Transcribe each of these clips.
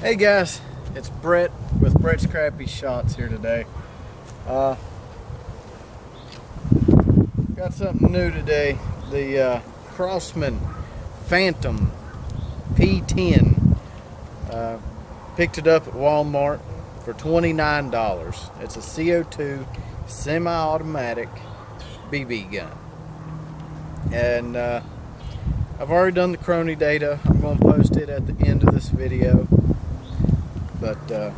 Hey guys, it's Brett with Brett's Crappy Shots here today. Got something new today. The Crosman Phantom P10. Picked it up at Walmart for $29. It's a CO2 semi-automatic BB gun. And I've already done the crony data. I'm going to post it at the end of this video. But so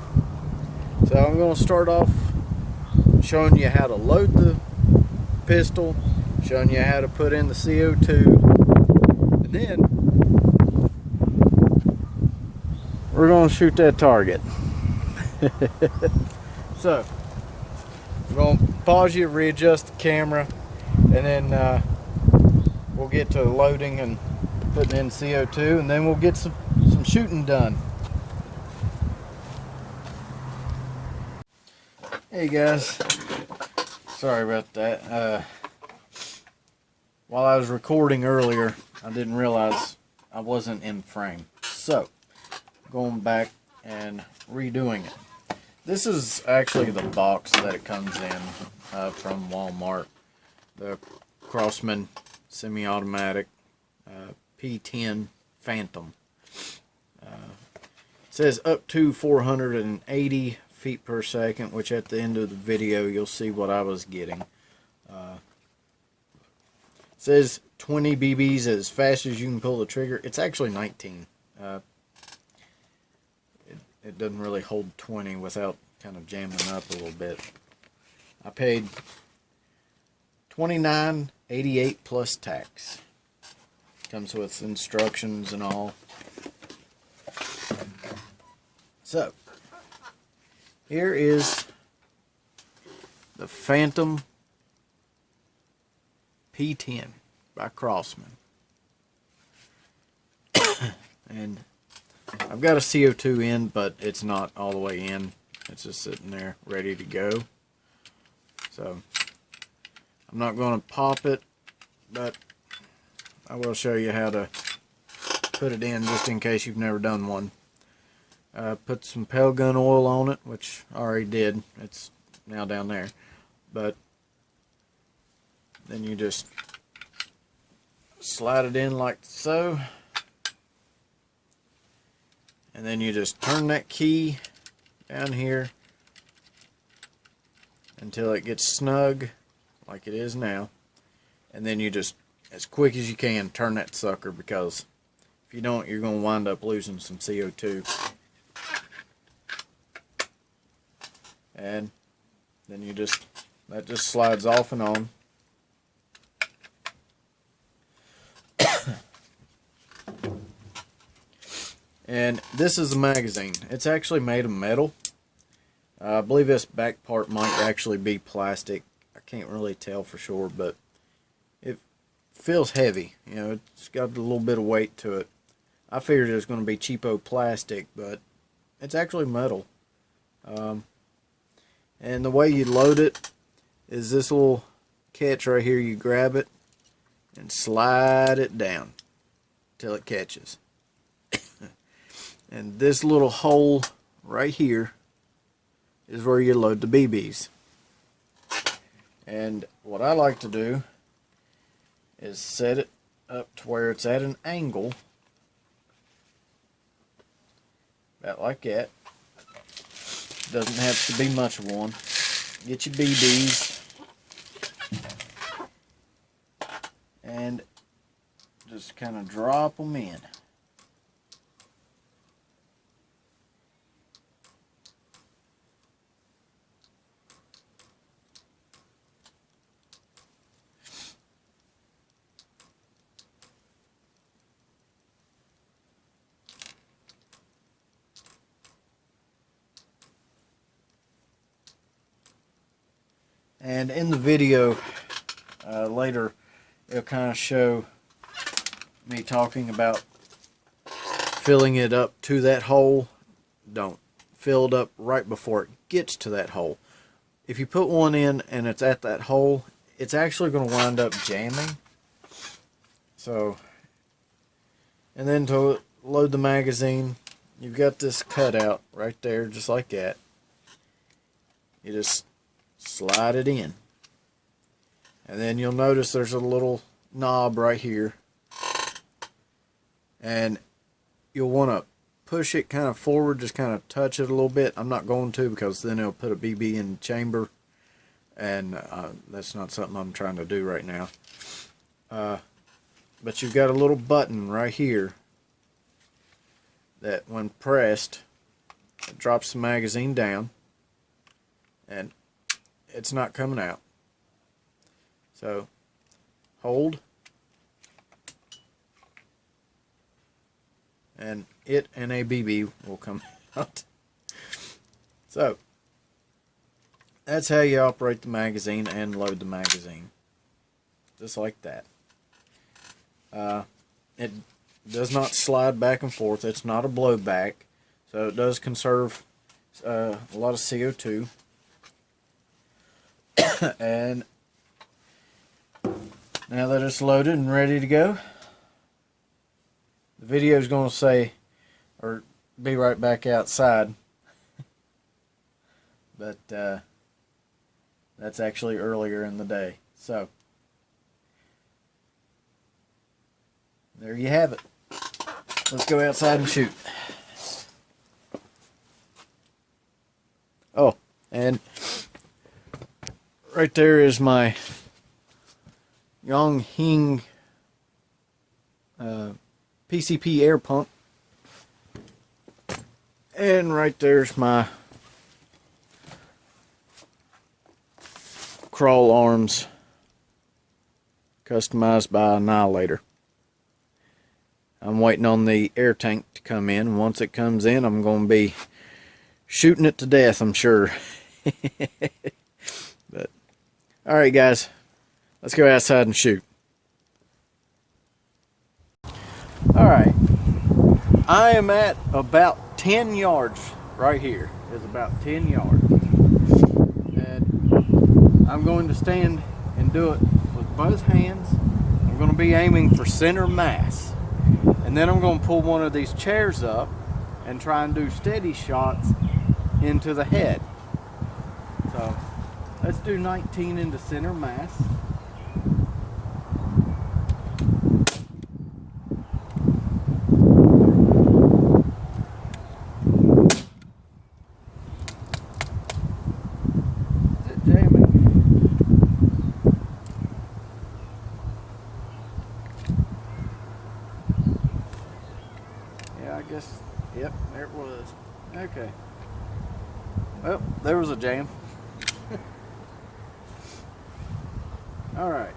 I'm going to start off showing you how to load the pistol, showing you how to put in the CO2, and then we're going to shoot that target. So I'm going to pause you, readjust the camera, and then we'll get to loading and putting in CO2, and then we'll get some shooting done. Hey guys, sorry about that. While I was recording earlier, I didn't realize I wasn't in frame. So, going back and redoing it. This is actually the box that it comes in from Walmart. The Crosman semi-automatic P10 Phantom. It says up to 480 feet per second, which at the end of the video you'll see what I was getting. It says 20 BBs as fast as you can pull the trigger. It's actually 19. It doesn't really hold 20 without kind of jamming up a little bit. I paid $29.88 plus tax. Comes with instructions and all. So here is the Phantom P10 by Crosman. And I've got a CO2 in, but it's not all the way in. It's just sitting there ready to go. So I'm not going to pop it, but I will show you how to put it in just in case you've never done one. Put some pale gun oil on it, which I already did. It's now down there. But then you just slide it in like so. And then you just turn that key down here until it gets snug like it is now. And then you just, as quick as you can, turn that sucker, because if you don't, you're going to wind up losing some CO2. And then you just, that just slides off and on. And this is the magazine. It's actually made of metal. I believe this back part might actually be plastic. I can't really tell for sure, but it feels heavy. You know, it's got a little bit of weight to it. I figured it was going to be cheapo plastic, but it's actually metal. And the way you load it is this little catch right here. You grab it and slide it down till it catches. And this little hole right here is where you load the BBs. And what I like to do is set it up to where it's at an angle, about like that. Doesn't have to be much of one. Get your BBs and just kind of drop them in. And in the video later, it'll kind of show me talking about filling it up to that hole. Don't fill it up right before it gets to that hole. If you put one in and it's at that hole, it's actually going to wind up jamming. So, and then to load the magazine, you've got this cutout right there, just like that. You just slide it in. And then you'll notice there's a little knob right here. And you'll want to push it kind of forward, just kind of touch it a little bit. I'm not going to, because then it'll put a BB in the chamber. And that's not something I'm trying to do right now. But you've got a little button right here that when pressed, it drops the magazine down. And it's not coming out. So, hold. And it and a BB will come out. So, that's how you operate the magazine and load the magazine. Just like that. It does not slide back and forth. It's not a blowback. So it does conserve a lot of CO2. And now that it's loaded and ready to go, the video is going to say, or be right back outside. But that's actually earlier in the day. So there you have it. Let's go outside and shoot. Oh, and right there is my Yonghing PCP air pump. And right there's my crawl arms, customized by Annihilator. I'm waiting on the air tank to come in. Once it comes in, I'm going to be shooting it to death, I'm sure. But alright guys, let's go outside and shoot. Alright, I am at about 10 yards right here. It's about 10 yards. And I'm going to stand and do it with both hands. I'm going to be aiming for center mass. And then I'm going to pull one of these chairs up and try and do steady shots into the head. So let's do 19 into center mass. Is it jamming? Yeah, I guess, yep, there it was. Okay. Well, there was a jam. All right.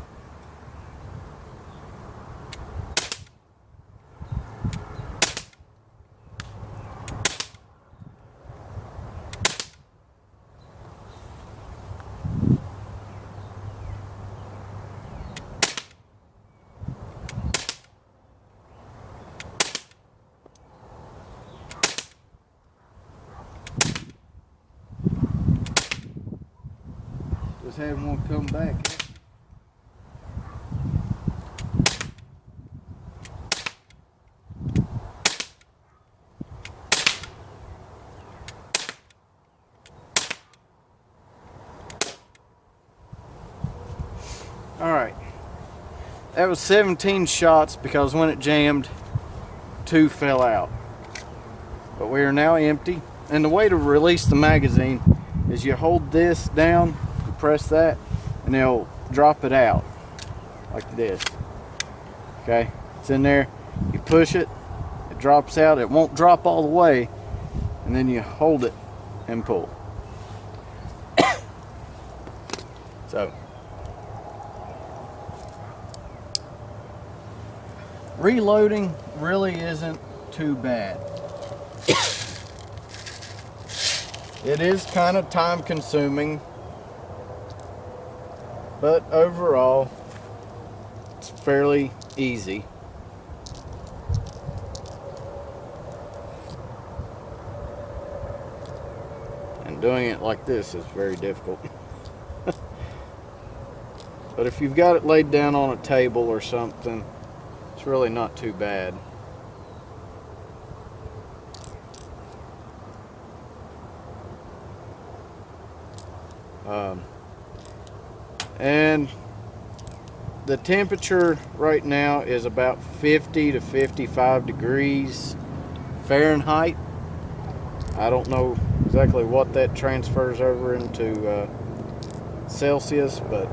Just having one come back. Alright, that was 17 shots because when it jammed, 2 fell out. But we are now empty. And the way to release the magazine is you hold this down, you press that, and it'll drop it out like this. Okay, it's in there, you push it, it drops out. It won't drop all the way, and then you hold it and pull. So reloading really isn't too bad. It is kind of time consuming, but overall it's fairly easy. And doing it like this is very difficult. But if you've got it laid down on a table or something, it's really not too bad. And the temperature right now is about 50 to 55 degrees Fahrenheit. I don't know exactly what that transfers over into Celsius, but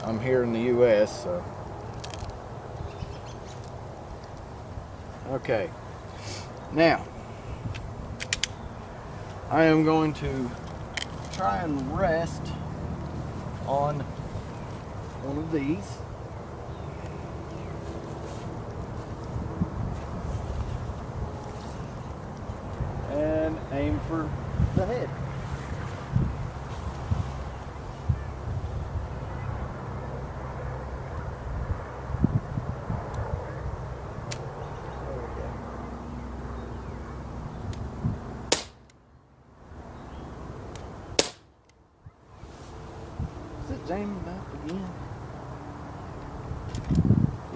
I'm here in the US, so. Okay, now I am going to try and rest on one of these. And aim for the head. Is it jamming up again?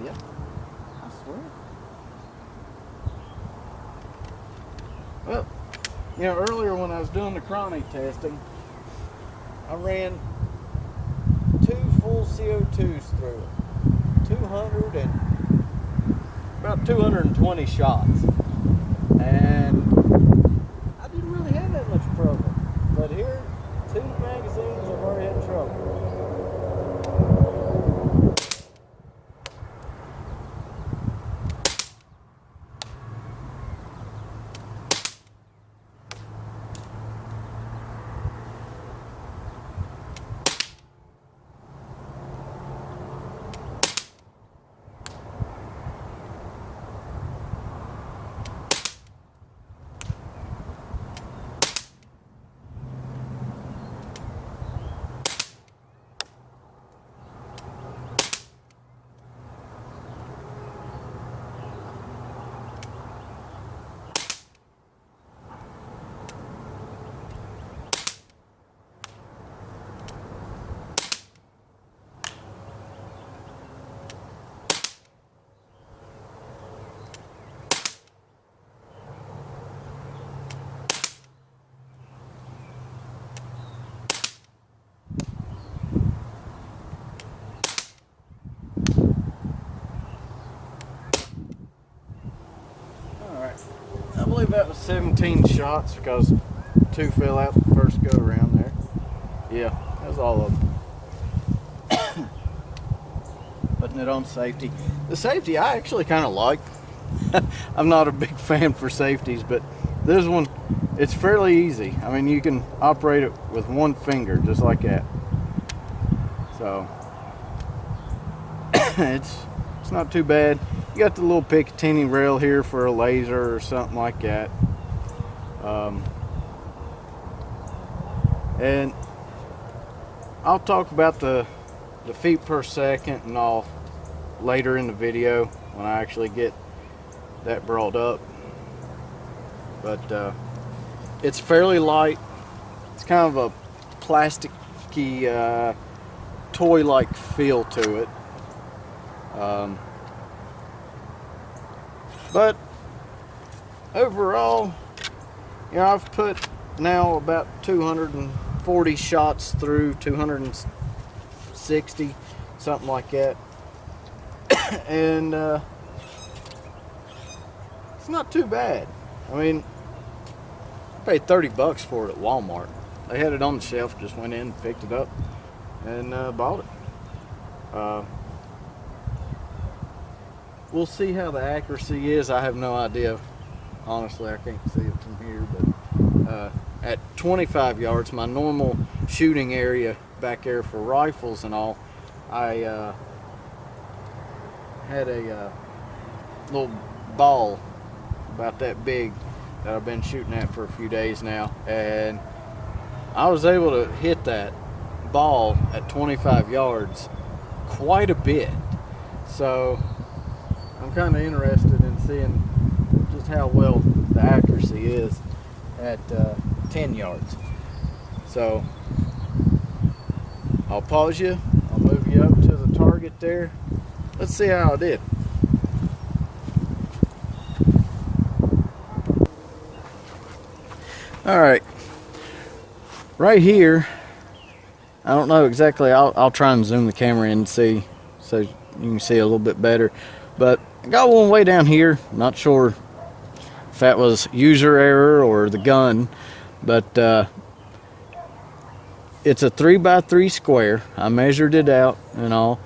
Yep, I swear. Well, you know, earlier when I was doing the chronic testing, I ran 2 full CO2s through it. About 220 shots. And I didn't really have that much problem. But here, 2 magazines, I've already had trouble. I believe that was 17 shots because 2 fell out the first go around there. Yeah, that was all of them. Putting it on safety. The safety I actually kind of like. I'm not a big fan for safeties, but this one, it's fairly easy. I mean, you can operate it with one finger just like that. So it's not too bad. You got the little Picatinny rail here for a laser or something like that. And I'll talk about the feet per second and all later in the video when I actually get that brought up. But it's fairly light. It's kind of a plasticky toy-like feel to it. But overall, you know, I've put now about 240 shots through, 260, something like that. And it's not too bad. I mean, I paid $30 for it at Walmart. They had it on the shelf, just went in, picked it up, and bought it. We'll see how the accuracy is. I have no idea. Honestly, I can't see it from here, but at 25 yards, my normal shooting area back there for rifles and all, I had a little ball about that big that I've been shooting at for a few days now, and I was able to hit that ball at 25 yards quite a bit. So I'm kind of interested in seeing just how well the accuracy is at 10 yards. So I'll pause you. I'll move you up to the target there. Let's see how I did. All right. right here, I don't know exactly. I'll try and zoom the camera in and see, so you can see a little bit better. But I got one way down here. Not sure if that was user error or the gun, but it's a 3x3 square. I measured it out and all,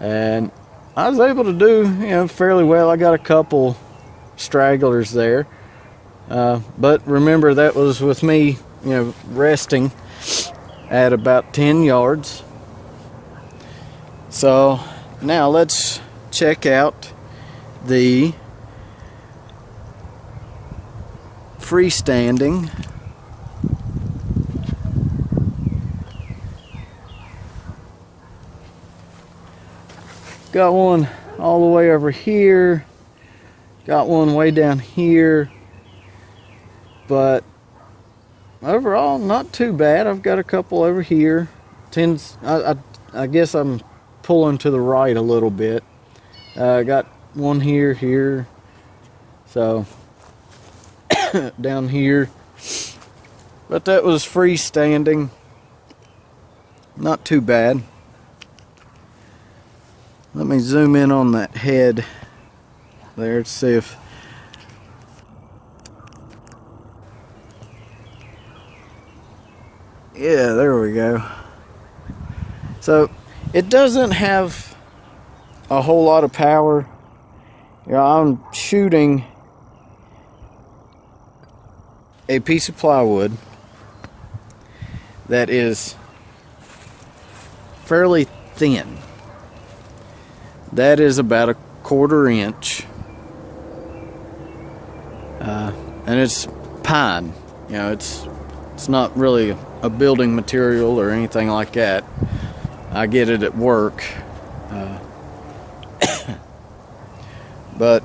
and I was able to do, fairly well. I got a couple stragglers there, but remember that was with me, resting at about 10 yards. So now let's check out the freestanding got one all the way over here, got one way down here, but overall not too bad. I've got a couple over here. I guess I'm pulling to the right a little bit. I got one here, so down here, but that was freestanding, not too bad. Let me zoom in on that head there to see if yeah, there we go. So it doesn't have a whole lot of power. I'm shooting a piece of plywood that is fairly thin. That is about a 1/4 inch, and it's pine. It's not really a building material or anything like that. I get it at work, but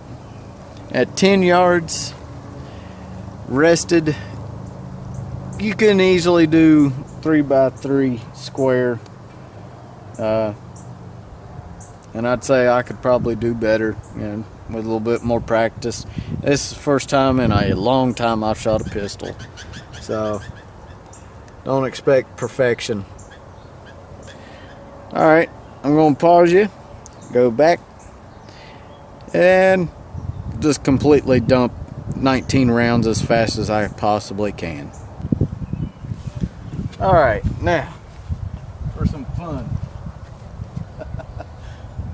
at 10 yards rested, you can easily do 3x3 square. And I'd say I could probably do better, with a little bit more practice. This is the first time in a long time I've shot a pistol, so don't expect perfection. Alright, I'm going to pause you, go back, and just completely dump 19 rounds as fast as I possibly can. Alright, now, for some fun.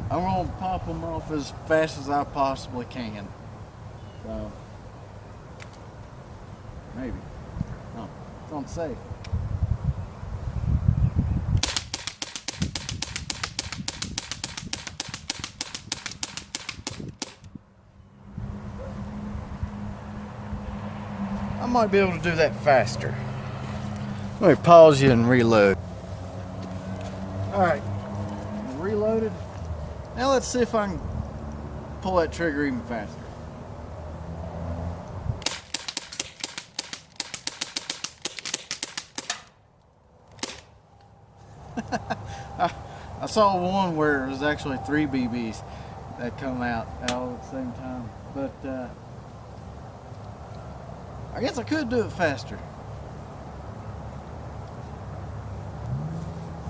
I'm going to pop them off as fast as I possibly can. So, maybe. No, it's unsafe. I might be able to do that faster. Let me pause you and reload. Alright, reloaded. Now let's see if I can pull that trigger even faster. I saw one where it was actually 3 BBs that come out all at the same time, but I guess I could do it faster.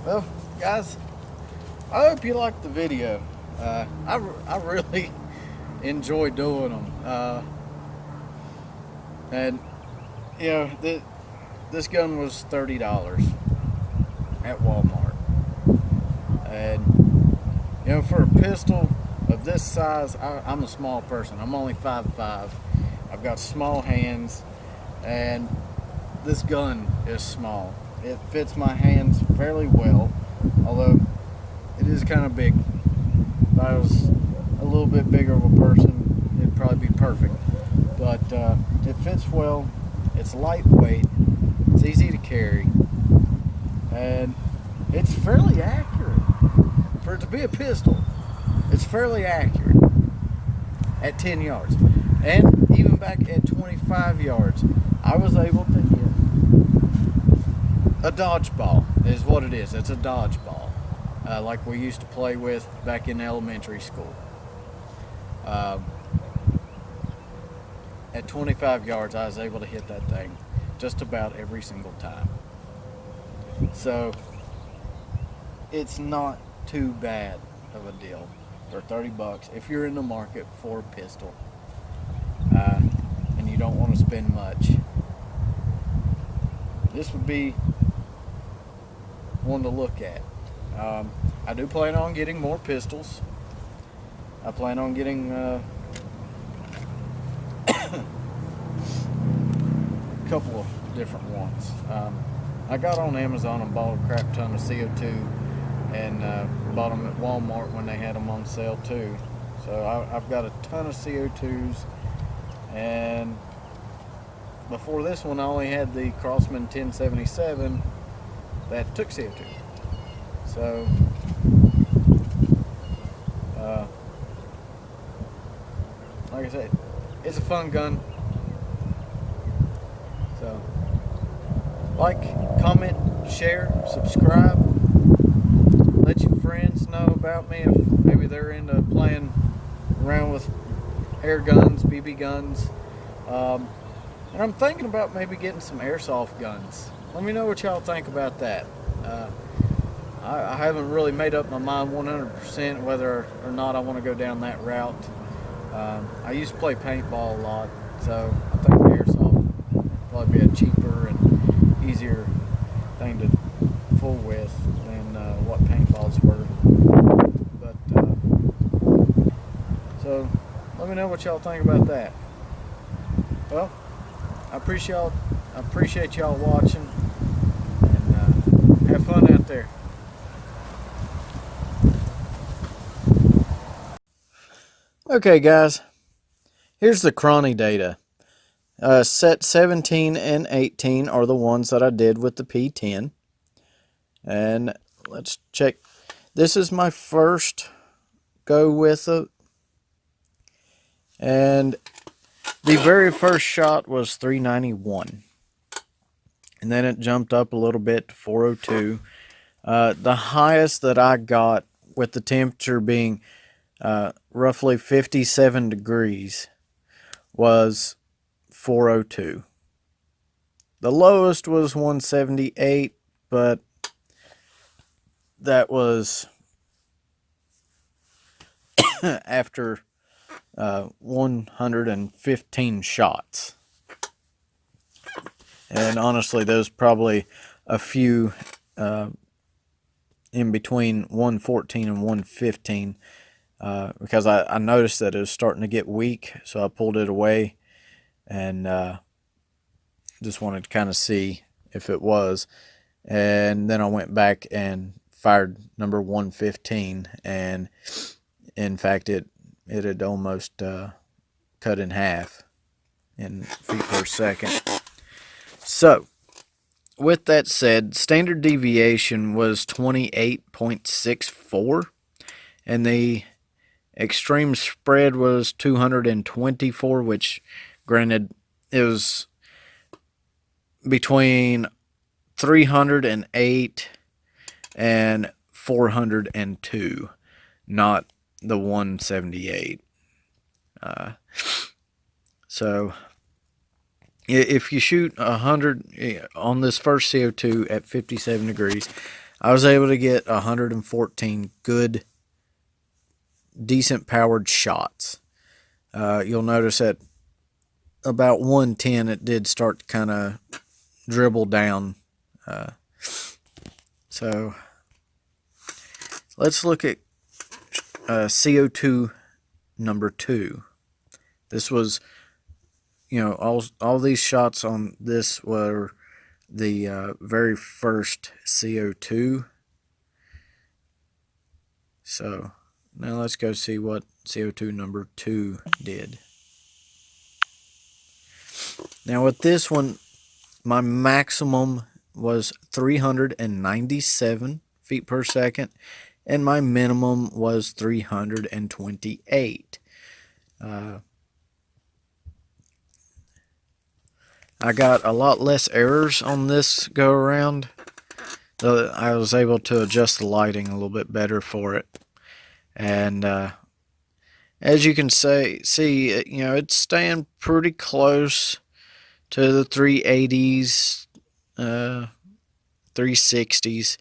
Well, guys, I hope you liked the video. I really enjoy doing them. And this gun was $30 at Walmart. And for a pistol of this size, I'm a small person. I'm only 5'5". I've got small hands, and this gun is small. It fits my hands fairly well, although it is kind of big. If I was a little bit bigger of a person, it'd probably be perfect. But it fits well. It's lightweight. It's easy to carry, and it's fairly accurate for it to be a pistol. It's fairly accurate at 10 yards, and even back at 25 yards, I was able to hit a dodgeball. Is what it is. It's a dodgeball. Like we used to play with back in elementary school. At 25 yards, I was able to hit that thing just about every single time. So it's not too bad of a deal for 30 bucks if you're in the market for a pistol, and you don't want to spend much. This would be one to look at. I do plan on getting more pistols. I plan on getting a couple of different ones. I got on Amazon and bought a crap ton of CO2, and bought them at Walmart when they had them on sale too. So I've got a ton of CO2s, and before this one I only had the Crosman 1077 that took CO2. So like I said, it's a fun gun. So like, comment, share, subscribe. Let your friends know about me if maybe they're into playing around with air guns, BB guns. And I'm thinking about maybe getting some airsoft guns. Let me know what y'all think about that. I haven't really made up my mind 100% whether or not I want to go down that route. I used to play paintball a lot, so I think airsoft would probably be a cheaper and easier thing to fool with than what paintballs were. But so let me know what y'all think about that. Well, I appreciate y'all watching, and have fun out there. Okay, guys, here's the chrony data. Set 17 and 18 are the ones that I did with the P10. And let's check. This is my first go with it. And the very first shot was 391. And then it jumped up a little bit to 402. The highest that I got with the temperature being roughly 57 degrees was 402. The lowest was 178, but that was after 115 shots. And honestly, there's probably a few in between 114 and 115 because I noticed that it was starting to get weak, so I pulled it away and just wanted to kind of see if it was. And then I went back and fired number 115, and in fact it had almost cut in half in feet per second. So with that said, standard deviation was 28.64, and the extreme spread was 224, which granted it was between 308 and 402, not the 178. So if you shoot 100 on this first CO2 at 57 degrees, I was able to get 114 good, decent powered shots. You'll notice at about 110 it did start to kind of dribble down. So let's look at CO2 number 2. This was, all these shots on this were the very first CO2. So now let's go see what CO2 number 2 did. Now with this one, my maximum was 397 feet per second, and my minimum was 328. I got a lot less errors on this go around. I was able to adjust the lighting a little bit better for it. And as you can see, it's staying pretty close to the 380s 360s.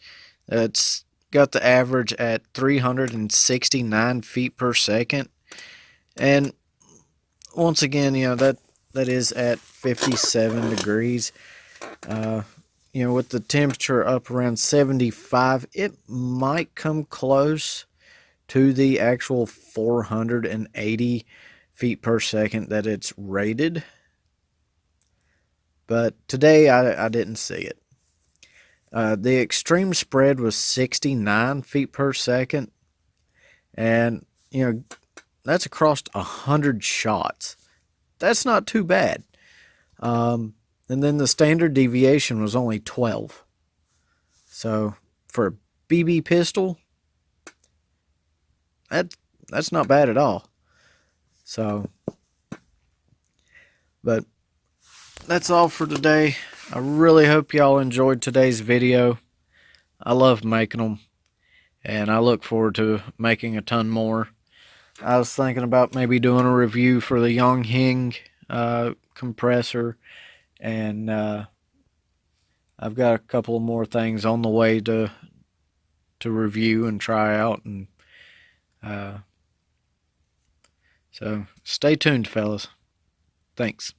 It's got the average at 369 feet per second. And once again, that is at 57 degrees. With the temperature up around 75, it might come close to the actual 480 feet per second that it's rated. But today I didn't see it. The extreme spread was 69 feet per second. And, that's across 100 shots. That's not too bad. And then the standard deviation was only 12. So for a BB pistol, that's not bad at all. So, but that's all for today. I really hope y'all enjoyed today's video. I love making them, and I look forward to making a ton more. I was thinking about maybe doing a review for the Yonghing compressor, and I've got a couple of more things on the way to review and try out, and so stay tuned, fellas. Thanks.